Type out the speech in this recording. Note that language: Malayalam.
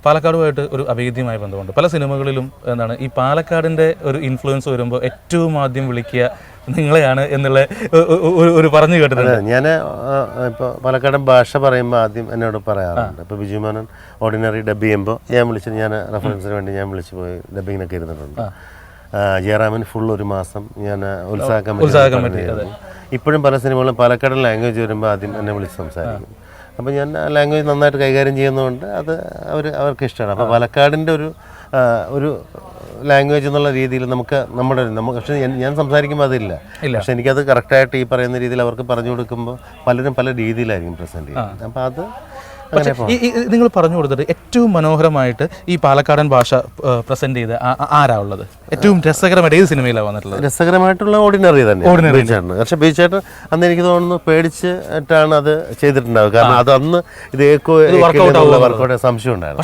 പാലക്കാടുമായിട്ട് ഒരു അഭേദ്യമായ ബന്ധമുണ്ട്. പല സിനിമകളിലും എന്താണ് ഈ പാലക്കാടിൻ്റെ ഒരു ഇൻഫ്ലുവൻസ് വരുമ്പോൾ ഏറ്റവും ആദ്യം വിളിക്കുക നിങ്ങളെയാണ് എന്നുള്ള ഒരു പറഞ്ഞു കേട്ടിട്ടുണ്ട്. ഞാൻ ഇപ്പോൾ പാലക്കാടൻ ഭാഷ പറയുമ്പോൾ ആദ്യം എന്നോട് പറയാറുണ്ട്. ഇപ്പോൾ ബിജു മേനോൻ ഓർഡിനറി ഡബ് ചെയ്യുമ്പോൾ ഞാൻ റെഫറൻസിന് വേണ്ടി ഞാൻ വിളിച്ചു പോയി ഡബിങ്ങിനൊക്കെ ഇരുന്നിട്ടുണ്ട്. ജയറാമൻ ഫുൾ ഒരു മാസം ഞാൻ ഉത്സാഹ കമ്മിറ്റി. ഇപ്പോഴും പല സിനിമകളും പാലക്കാടൻ ലാംഗ്വേജ് വരുമ്പോൾ ആദ്യം എന്നെ വിളിച്ച് സംസാരിക്കും. അപ്പോൾ ഞാൻ ലാംഗ്വേജ് നന്നായിട്ട് കൈകാര്യം ചെയ്യുന്നതുകൊണ്ട് അത് അവർക്ക് ഇഷ്ടമാണ്. അപ്പോൾ പാലക്കാടിൻ്റെ ഒരു ലാംഗ്വേജ് എന്നുള്ള രീതിയിൽ പക്ഷേ ഞാൻ സംസാരിക്കുമ്പോൾ അതില്ല. പക്ഷെ എനിക്കത് കറക്റ്റായിട്ട് ഈ പറയുന്ന രീതിയിൽ അവർക്ക് പറഞ്ഞു കൊടുക്കുമ്പോൾ പലരും പല രീതിയിലായിരിക്കും പ്രസൻറ്റ് ചെയ്യുന്നത്. അപ്പോൾ അത് നിങ്ങൾ പറഞ്ഞു കൊടുത്തിട്ട് ഏറ്റവും മനോഹരമായിട്ട് ഈ പാലക്കാടൻ ഭാഷ പ്രസന്റ് ചെയ്ത് ആരാ ഉള്ളത്? ഏറ്റവും രസകരമായിട്ട് ഏത് സിനിമയിലാണ് വന്നിട്ടുള്ളത്? രസകരമായിട്ടുള്ള ഓർഡിനറി തന്നെ ബീച്ചേട്ടൻ. പക്ഷെ ബീച്ചേട്ടൻ അന്ന് എനിക്ക് തോന്നുന്നു പേടിച്ചിട്ടാണ് അത് ചെയ്തിട്ടുണ്ടാവുക. കാരണം അത് അന്ന് ഇത് വർക്കൗട്ട് സംശയം ഉണ്ടായിരുന്നു.